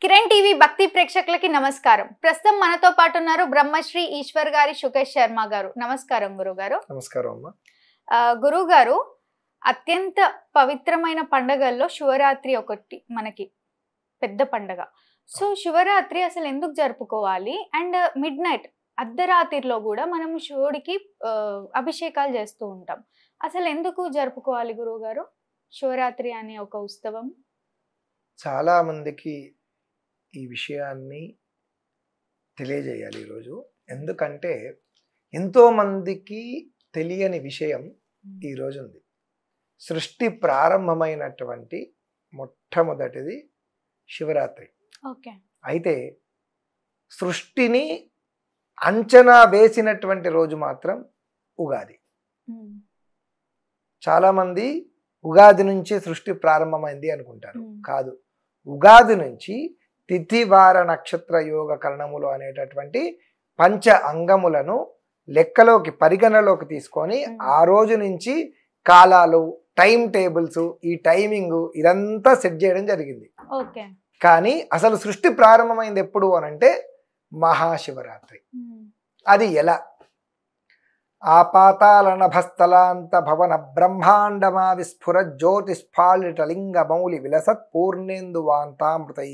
Kiran TV భక్తి ప్రేక్షకులకి నమస్కారం. ప్రస్తుతం మనతో పాటు ఉన్నారు బ్రహ్మశ్రీ ఈశ్వర్ గారి సుకేష్ శర్మ గారు. నమస్కారం గురుగారు. నమస్కారం అమ్మా. గురుగారు, అత్యంత పవిత్రమైన పండగల్లో శివరాత్రి ఒకటి మనకి పెద్ద పండగ. సో శివరాత్రి అసలు ఎందుకు జరుపుకోవాలి? అండ్ మిడ్ నైట్ అర్ధరాత్రిలో కూడా మనము శివుడికి అభిషేకాలు చేస్తూ ఉంటాం. అసలు ఎందుకు జరుపుకోవాలి గురువుగారు శివరాత్రి అనే ఒక ఉత్సవం? చాలా మందికి ఈ విషయాన్ని తెలియజేయాలి ఈరోజు. ఎందుకంటే ఎంతోమందికి తెలియని విషయం ఈరోజు ఉంది. సృష్టి ప్రారంభమైనటువంటి మొట్టమొదటిది శివరాత్రి. ఓకే. అయితే సృష్టిని అంచనా వేసినటువంటి రోజు మాత్రం ఉగాది. చాలామంది ఉగాది నుంచి సృష్టి ప్రారంభమైంది అనుకుంటారు. కాదు, ఉగాది నుంచి తిథి వార నక్షత్ర యోగ కరణములు అనేటటువంటి పంచ అంగములను లెక్కలోకి పరిగణలోకి తీసుకొని ఆ రోజు నుంచి కాలాలు, టైం టేబుల్స్, ఈ టైమింగ్ ఇదంతా సెట్ చేయడం జరిగింది. ఓకే. కానీ అసలు సృష్టి ప్రారంభమైంది ఎప్పుడు అనంటే మహాశివరాత్రి. అది ఎలా? ఆపాతాళనభస్థలాంత భవన బ్రహ్మాండమా విస్ఫుర జ్యోతిస్ఫాళిటలింగ మౌలి విలసత్ పూర్ణేందువాంతామృతై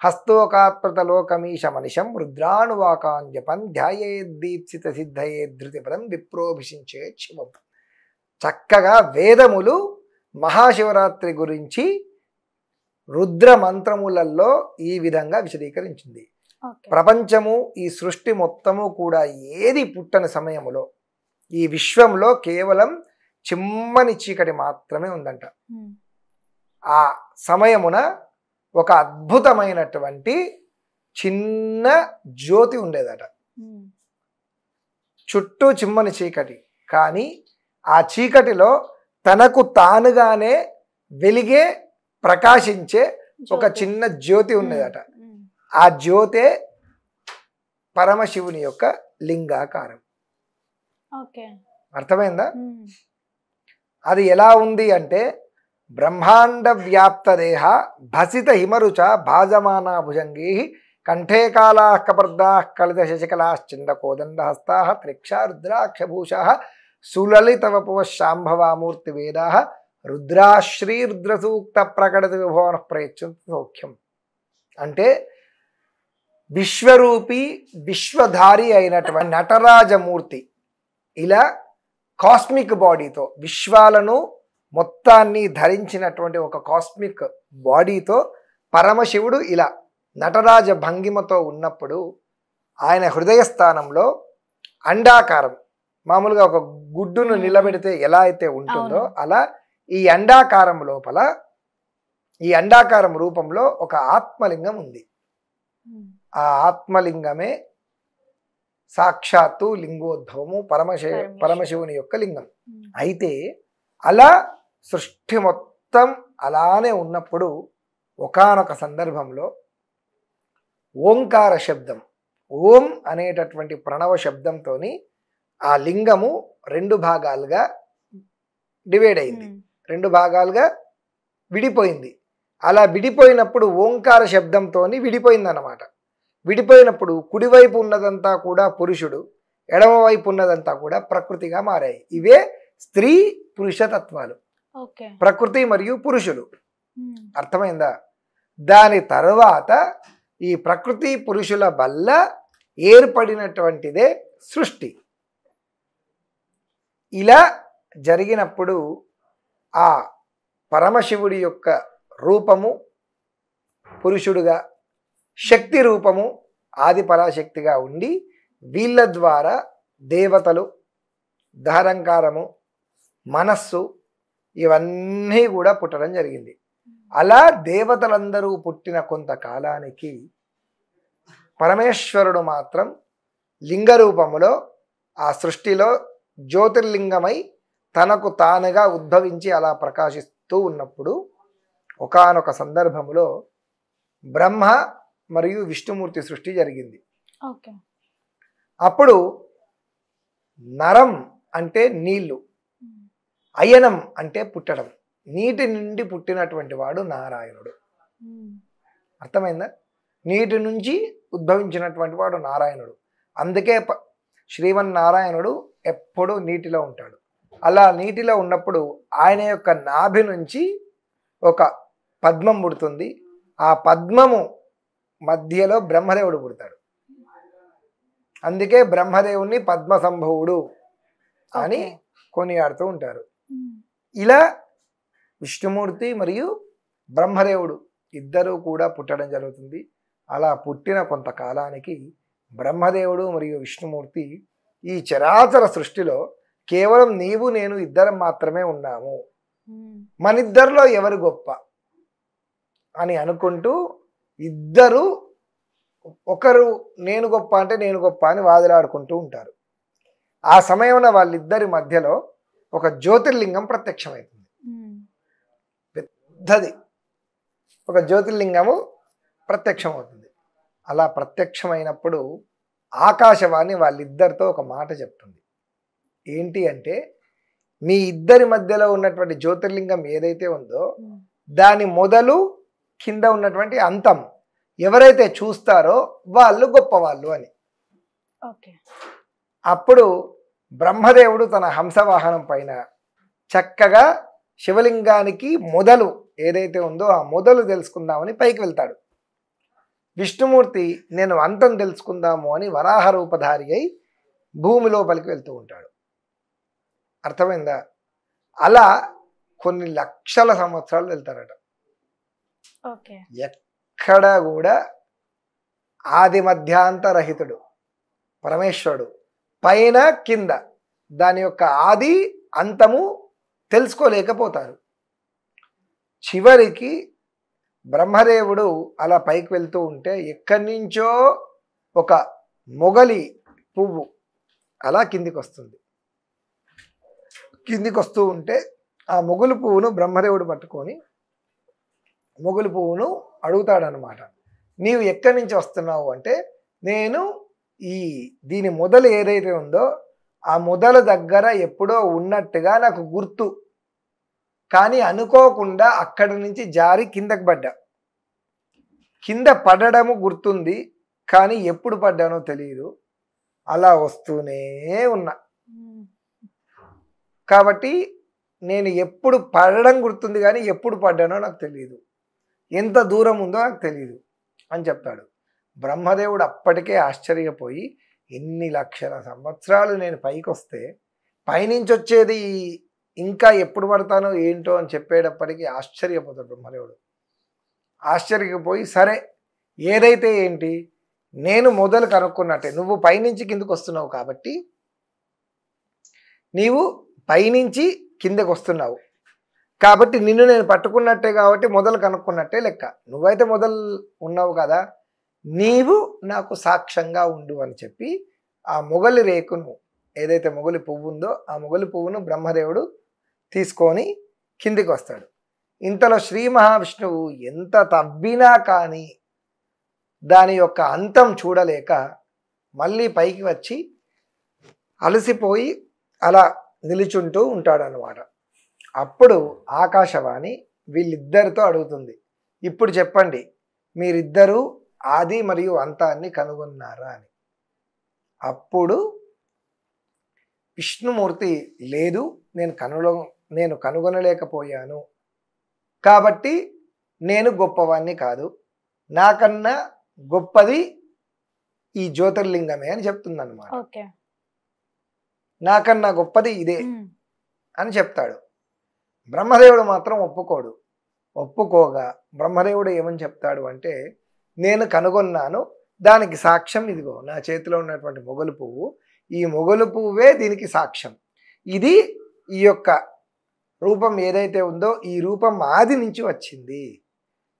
హస్తోకాత్మృతలోకమీశ మనిషం రుద్రాణువాకాంజపన్ ధ్యాయేద్దీప్సిత సిద్ధయేద్ధృతిపదం విప్రోభిషించే శివం. చక్కగా వేదములు మహాశివరాత్రి గురించి రుద్ర మంత్రములలో ఈ విధంగా విశదీకరించింది. ప్రపంచము, ఈ సృష్టి మొత్తము కూడా ఏది పుట్టని సమయములో ఈ విశ్వంలో కేవలం చిమ్మని చీకటి మాత్రమే ఉందంట. ఆ సమయమున ఒక అద్భుతమైనటువంటి చిన్న జ్యోతి ఉండేదట. చుట్టూ చిమ్మని చీకటి, కానీ ఆ చీకటిలో తనకు తానుగానే వెలిగే ప్రకాశించే ఒక చిన్న జ్యోతి ఉండేదట. ఆ జ్యోతే పరమశివుని యొక్క లింగాకారం. అర్థమైందా? అది ఎలా ఉంది అంటే బ్రహ్మాండ వ్యాప్త దేహ భసిత హిమరుచ భాజమానా భుజంగీ కంఠే కాళా కపర్దా కలిత శశికళాశ్చింద కోదండ హస్తా త్రిక్షా రుద్రాక్షభూషా సులలిత వపువ శాంభవామూర్తి వేదా రుద్రాశ్రీ రుద్రసూక్త ప్రకటతి విభవన ప్రయత్నం సౌఖ్యం. అంటే విశ్వరూపి, విశ్వధారి అయినటువంటి నటరాజమూర్తి ఇలా కాస్మిక్ బాడీతో, విశ్వాలను మొత్తాన్ని ధరించినటువంటి ఒక కాస్మిక్ బాడీతో పరమశివుడు ఇలా నటరాజ భంగిమతో ఉన్నప్పుడు ఆయన హృదయ స్థానంలో అండాకారం, మామూలుగా ఒక గుడ్డును నిలబెడితే ఎలా అయితే ఉంటుందో అలా ఈ అండాకారం లోపల, ఈ అండాకారం రూపంలో ఒక ఆత్మలింగం ఉంది. ఆ ఆత్మలింగమే సాక్షాత్తు లింగోద్భవము, పరమశివుని యొక్క లింగం. అయితే అలా సృష్టి మొత్తం అలానే ఉన్నప్పుడు ఒకానొక సందర్భంలో ఓంకార శబ్దం, ఓం అనేటటువంటి ప్రణవ శబ్దంతో ఆ లింగము రెండు భాగాలుగా డివైడ్ అయింది, రెండు భాగాలుగా విడిపోయింది. అలా విడిపోయినప్పుడు ఓంకార శబ్దంతో విడిపోయిందన్నమాట. విడిపోయినప్పుడు కుడివైపు ఉన్నదంతా కూడా పురుషుడు, ఎడమవైపు ఉన్నదంతా కూడా ప్రకృతిగా మారాయి. ఇవే స్త్రీ పురుష తత్వాలు, ప్రకృతి మరియు పురుషులు. అర్థమైందా? దాని తర్వాత ఈ ప్రకృతి పురుషుల వల్ల ఏర్పడినటువంటిదే సృష్టి. ఇలా జరిగినప్పుడు ఆ పరమశివుడి యొక్క రూపము పురుషుడుగా, శక్తి రూపము ఆది పరాశక్తిగా ఉండి వీళ్ళ ద్వారా దేవతలు, దహరంకారము, మనస్సు ఇవన్నీ కూడా పుట్టడం జరిగింది. అలా దేవతలందరూ పుట్టిన కొంతకాలానికి పరమేశ్వరుడు మాత్రం లింగ రూపములో ఆ సృష్టిలో జ్యోతిర్లింగమై తనకు తానుగా ఉద్భవించి అలా ప్రకాశిస్తూ ఉన్నప్పుడు ఒకానొక సందర్భములో బ్రహ్మ మరియు విష్ణుమూర్తి సృష్టి జరిగింది. అప్పుడు నరం అంటే నీళ్లు, అయనం అంటే పుట్టడం, నీటి నుండి పుట్టినటువంటి వాడు నారాయణుడు. అర్థమైందా? నీటి నుంచి ఉద్భవించినటువంటి వాడు నారాయణుడు. అందుకే శ్రీమన్నారాయణుడు ఎప్పుడూ నీటిలో ఉంటాడు. అలా నీటిలో ఉన్నప్పుడు ఆయన యొక్క నాభి నుంచి ఒక పద్మం పుడుతుంది. ఆ పద్మము మధ్యలో బ్రహ్మదేవుడు పుడతాడు. అందుకే బ్రహ్మదేవుణ్ణి పద్మ సంభవుడు అని కొనియాడుతూ ఉంటారు. ఇలా విష్ణుమూర్తి మరియు బ్రహ్మదేవుడు ఇద్దరూ కూడా పుట్టడం జరుగుతుంది. అలా పుట్టిన కొంతకాలానికి బ్రహ్మదేవుడు మరియు విష్ణుమూర్తి ఈ చరాచర సృష్టిలో కేవలం నీవు నేను ఇద్దరం మాత్రమే ఉన్నాము, మనిద్దరిలో ఎవరు గొప్ప అని అనుకుంటూ ఇద్దరు ఒకరు నేను గొప్ప అంటే నేను గొప్ప అని వాదులాడుకుంటూ ఉంటారు. ఆ సమయంలో వాళ్ళిద్దరి మధ్యలో ఒక జ్యోతిర్లింగం ప్రత్యక్షమవుతుంది. పెద్దది ఒక జ్యోతిర్లింగము ప్రత్యక్షమవుతుంది. అలా ప్రత్యక్షమైనప్పుడు ఆకాశవాణి వాళ్ళిద్దరితో ఒక మాట చెప్తుంది. ఏంటి అంటే, మీ ఇద్దరి మధ్యలో ఉన్నటువంటి జ్యోతిర్లింగం ఏదైతే ఉందో దాని మొదలు కింద ఉన్నటువంటి అంతం ఎవరైతే చూస్తారో వాళ్ళు గొప్పవాళ్ళు అని. అప్పుడు బ్రహ్మదేవుడు తన హంసవాహనం పైన చక్కగా శివలింగానికి మొదలు ఏదైతే ఉందో ఆ మొదలు తెలుసుకుందామని పైకి వెళ్తాడు. విష్ణుమూర్తి నేను అంతం తెలుసుకుందాము అని వరాహ రూపధారి అయి భూమి లోపలికి వెళ్తూ ఉంటాడు. అర్థమైందా? అలా కొన్ని లక్షల సంవత్సరాలు వెళ్తారట. ఎక్కడ కూడా ఆది మధ్యాంతరహితుడు పరమేశ్వరుడు పైన కింద దాని యొక్క ఆది అంతము తెలుసుకోలేకపోతారు. చివరికి బ్రహ్మదేవుడు అలా పైకి వెళ్తూ ఉంటే ఎక్కడి నుంచో ఒక మొగలి పువ్వు అలా కిందికి వస్తుంది. కిందికి వస్తూ ఉంటే ఆ మొగులు పువ్వును బ్రహ్మదేవుడు పట్టుకొని మొగులు పువ్వును అడుగుతాడనమాట. నీవు ఎక్కడి నుంచి వస్తున్నావు అంటే, నేను దీని మొదలు ఏదైతే ఉందో ఆ మొదల దగ్గర ఎప్పుడో ఉన్నట్టుగా నాకు గుర్తు, కానీ అనుకోకుండా అక్కడి నుంచి జారి కిందకి పడ్డా. కింద పడడము గుర్తుంది, కానీ ఎప్పుడు పడ్డానో తెలియదు. అలా వస్తూనే ఉన్నా. కాబట్టి నేను ఎప్పుడు పడడం గుర్తుంది కానీ ఎప్పుడు పడ్డానో నాకు తెలియదు, ఎంత దూరం ఉందో నాకు తెలియదు అని చెప్తాడు. బ్రహ్మదేవుడు అప్పటికే ఆశ్చర్యపోయి, ఎన్ని లక్షల సంవత్సరాలు నేను పైకి వస్తే పైనుంచి వచ్చేది ఇంకా ఎప్పుడు పడతానో ఏంటో అని చెప్పేటప్పటికీ ఆశ్చర్యపోతాడు బ్రహ్మదేవుడు. ఆశ్చర్యపోయి సరే ఏదైతే ఏంటి, నేను మొదలు కనుక్కున్నట్టే నువ్వు పైనుంచి కిందకు వస్తున్నావు కాబట్టి, నీవు పైనుంచి కిందకు వస్తున్నావు కాబట్టి నిన్ను నేను పట్టుకున్నట్టే కాబట్టి మొదలు కనుక్కున్నట్టే లెక్క. నువ్వైతే మొదలు ఉన్నావు కదా, నీవు నాకు సాక్ష్యంగా ఉండు అని చెప్పి ఆ మొగలి రేకును ఏదైతే మొగలి పువ్వు ఉందో ఆ మొగలి పువ్వును బ్రహ్మదేవుడు తీసుకొని కిందికి వస్తాడు. ఇంతలో శ్రీ మహావిష్ణువు ఎంత తవ్వినా కానీ దాని యొక్క అంతం చూడలేక మళ్ళీ పైకి వచ్చి అలసిపోయి అలా నిలుచుంటూ ఉంటాడనమాట. అప్పుడు ఆకాశవాణి వీళ్ళిద్దరితో అడుగుతుంది, ఇప్పుడు చెప్పండి మీరిద్దరూ ఆది మరియు అంతాన్ని కనుగొన్నారా అని. అప్పుడు విష్ణుమూర్తి లేదు, నేను కనుగొనలేకపోయాను కాబట్టి నేను గొప్పవాణ్ణి కాదు, నాకన్నా గొప్పది ఈ జ్యోతిర్లింగమే అని చెప్తుందన్నమాట. నాకన్నా గొప్పది ఇదే అని చెప్తాడు. బ్రహ్మదేవుడు మాత్రం ఒప్పుకోడు. ఒప్పుకోగా బ్రహ్మదేవుడు ఏమని చెప్తాడు అంటే, నేను కనుగొన్నాను, దానికి సాక్ష్యం ఇదిగో నా చేతిలో ఉన్నటువంటి మొగలు పువ్వు, ఈ మొగలు పువ్వే దీనికి సాక్ష్యం. ఇది ఈ యొక్క రూపం ఏదైతే ఉందో ఈ రూపం ఆది నుంచి వచ్చింది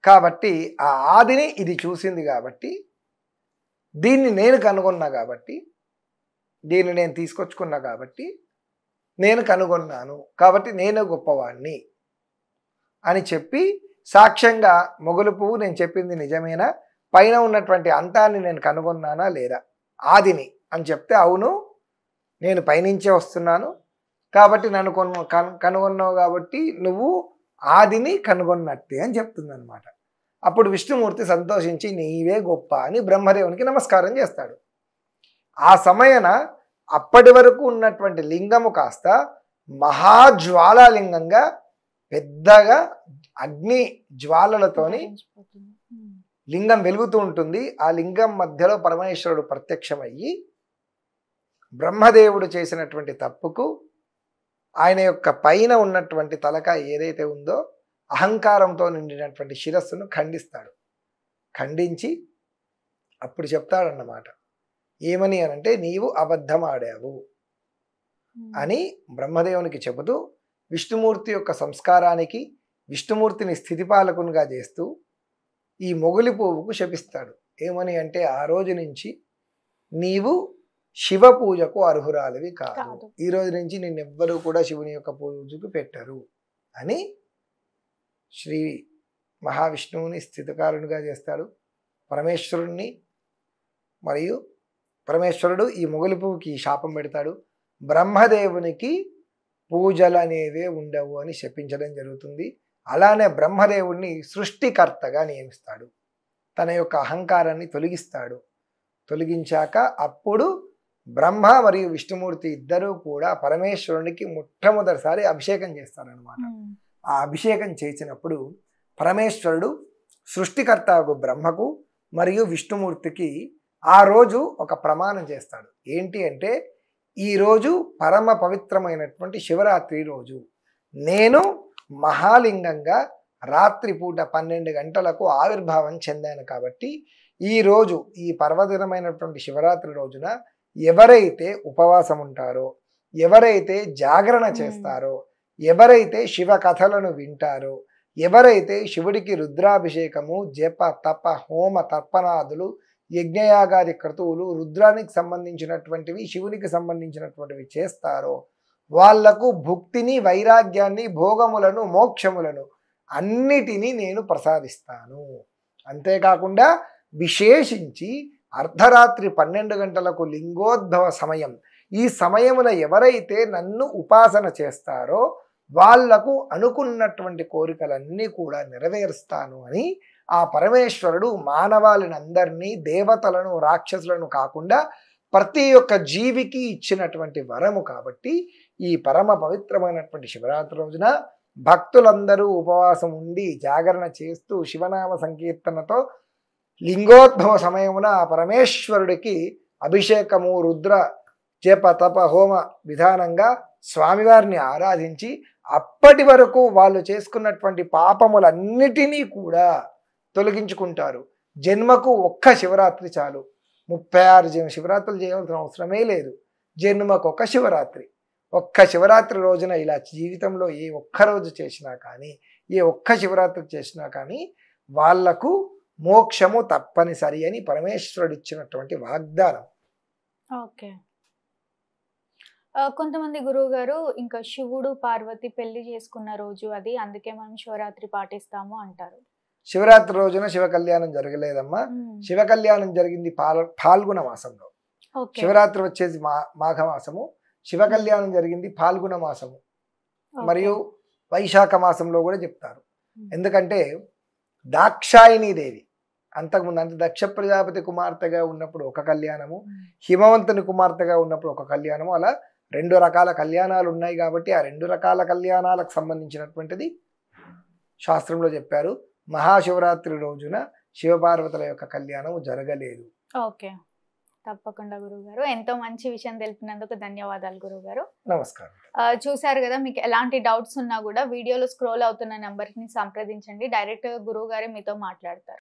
కాబట్టి ఆ ఆదిని ఇది చూసింది కాబట్టి దీన్ని నేను కనుగొన్నా కాబట్టి, దీన్ని నేను తీసుకొచ్చుకున్నా కాబట్టి నేను కనుగొన్నాను కాబట్టి నేను గొప్పవాణ్ణి అని చెప్పి సాక్ష్యంగా మొగలు పువ్వు నేను చెప్పింది నిజమేనా, పైన ఉన్నటువంటి అంతాన్ని నేను కనుగొన్నానా లేదా ఆదిని అని చెప్తే, అవును నేను పైనుంచే వస్తున్నాను కాబట్టి నన్ను కనుగొన్నావు కాబట్టి నువ్వు ఆదిని కనుగొన్నట్టే అని చెప్తుంది అనమాట. అప్పుడు విష్ణుమూర్తి సంతోషించి నీవే గొప్ప అని బ్రహ్మదేవునికి నమస్కారం చేస్తాడు. ఆ సమయన అప్పటి వరకు ఉన్నటువంటి లింగము కాస్త మహాజ్వాలాలింగంగా పెద్దగా అగ్ని జ్వాలలతోని లింగం వెలుగుతూ ఉంటుంది. ఆ లింగం మధ్యలో పరమేశ్వరుడు ప్రత్యక్షమయ్యి బ్రహ్మదేవుడు చేసినటువంటి తప్పుకు ఆయన యొక్క పైన ఉన్నటువంటి తలకాయ ఏదైతే ఉందో అహంకారంతో నిండినటువంటి శిరస్సును ఖండిస్తాడు. ఖండించి అప్పుడు చెప్తాడన్నమాట, ఏమని అనంటే నీవు అబద్ధం ఆడావు అని బ్రహ్మదేవునికి చెబుతూ విష్ణుమూర్తి యొక్క సంస్కారానికి విష్ణుమూర్తిని స్థితిపాలకునిగా చేస్తూ ఈ మొగులి పువ్వుకు శపిస్తాడు. ఏమని అంటే ఆ రోజు నుంచి నీవు శివ పూజకు అర్హురాలివి కాదు, ఈ రోజు నుంచి నిన్నెవ్వరూ కూడా శివుని యొక్క పూజకు పెట్టరు అని శ్రీ మహావిష్ణువుని స్థితికారునిగా చేస్తాడు. పరమేశ్వరుణ్ణి మరియు పరమేశ్వరుడు ఈ మొగలి పువ్వుకి శాపం పెడతాడు. బ్రహ్మదేవునికి పూజలు అనేవే ఉండవు అని శపించడం జరుగుతుంది. అలానే బ్రహ్మదేవుణ్ణి సృష్టికర్తగా నియమిస్తాడు. తన యొక్క అహంకారాన్ని తొలగిస్తాడు. తొలగించాక అప్పుడు బ్రహ్మ మరియు విష్ణుమూర్తి ఇద్దరూ కూడా పరమేశ్వరునికి మొట్టమొదటిసారి అభిషేకం చేస్తారనమాట. ఆ అభిషేకం చేసినప్పుడు పరమేశ్వరుడు సృష్టికర్తకు బ్రహ్మకు మరియు విష్ణుమూర్తికి ఆ రోజు ఒక ప్రమాణం చేస్తాడు. ఏంటి అంటే ఈరోజు పరమ పవిత్రమైనటువంటి శివరాత్రి రోజు నేను మహాలింగంగా రాత్రిపూట 12 గంటలకు ఆవిర్భావం చెందాను కాబట్టి ఈరోజు ఈ పర్వదినమైనటువంటి శివరాత్రి రోజున ఎవరైతే ఉపవాసం ఉంటారో, ఎవరైతే జాగరణ చేస్తారో, ఎవరైతే శివ కథలను వింటారో, ఎవరైతే శివుడికి రుద్రాభిషేకము జప తప హోమ తర్పణాదులు యజ్ఞయాగాది క్రతువులు రుద్రానికి సంబంధించినటువంటివి శివునికి సంబంధించినటువంటివి చేస్తారో వాళ్లకు భుక్తిని వైరాగ్యాన్ని భోగములను మోక్షములను అన్నిటినీ నేను ప్రసాదిస్తాను. అంతేకాకుండా విశేషించి అర్ధరాత్రి 12 గంటలకు లింగోద్భవ సమయం, ఈ సమయమున ఎవరైతే నన్ను ఉపాసన చేస్తారో వాళ్లకు అనుకున్నటువంటి కోరికలన్నీ కూడా నెరవేరుస్తాను అని ఆ పరమేశ్వరుడు మానవాళిని అందరినీ దేవతలను రాక్షసులను కాకుండా ప్రతి ఒక్క జీవికి ఇచ్చినటువంటి వరము. కాబట్టి ఈ పరమ పవిత్రమైనటువంటి శివరాత్రి రోజున భక్తులందరూ ఉపవాసం ఉండి జాగరణ చేస్తూ శివనామ సంకీర్తనతో లింగోద్భవ సమయమున ఆ పరమేశ్వరుడికి అభిషేకము రుద్ర జప తప హోమ విధానంగా స్వామివారిని ఆరాధించి అప్పటి వరకు వాళ్ళు చేసుకున్నటువంటి పాపములన్నిటినీ కూడా తొలగించుకుంటారు. జన్మకు ఒక్క శివరాత్రి చాలు, 36 శివరాత్రులు చేయవలసిన అవసరమే లేదు. జన్మకు ఒక శివరాత్రి, ఒక్క శివరాత్రి రోజున ఇలా జీవితంలో ఏ ఒక్క రోజు చేసినా కానీ ఏ ఒక్క శివరాత్రి చేసినా కానీ వాళ్లకు మోక్షము తప్పనిసరి అని పరమేశ్వరుడు ఇచ్చినటువంటి వాగ్దానం. ఓకే. కొంతమంది గురువు గారు ఇంకా శివుడు పార్వతి పెళ్లి చేసుకున్న రోజు అది, అందుకే మనం శివరాత్రి పాటిస్తాము అంటారు. శివరాత్రి రోజున శివ కళ్యాణం జరగలేదమ్మా. శివ కళ్యాణం జరిగింది ఫాల్గుణ మాసంలో. శివరాత్రి వచ్చేసి మాఘమాసము, శివ కళ్యాణం జరిగింది ఫాల్గుణ మాసము మరియు వైశాఖ మాసంలో కూడా చెప్తారు. ఎందుకంటే దాక్షాయిని దేవి అంతకుముందు అంటే దక్ష ప్రజాపతి కుమార్తెగా ఉన్నప్పుడు ఒక కళ్యాణము, హిమవంతుని కుమార్తెగా ఉన్నప్పుడు ఒక కళ్యాణము, అలా 2 రకాల కళ్యాణాలు ఉన్నాయి. కాబట్టి ఆ 2 రకాల కళ్యాణాలకు సంబంధించినటువంటిది శాస్త్రంలో చెప్పారు. మహాశివరాత్రి రోజున శివపార్వతుల యొక్క కళ్యాణం జరగలేదు. ఓకే, తప్పకుండా గురువుగారు. ఎంతో మంచి విషయం తెలిపినందుకు ధన్యవాదాలు గురువుగారు. నమస్కారం. చూసారు కదా, మీకు ఎలాంటి డౌట్స్ ఉన్నా కూడా వీడియోలో స్క్రోల్ అవుతున్న నెంబర్ని సంప్రదించండి. డైరెక్ట్ గురువు గారే మీతో మాట్లాడతారు.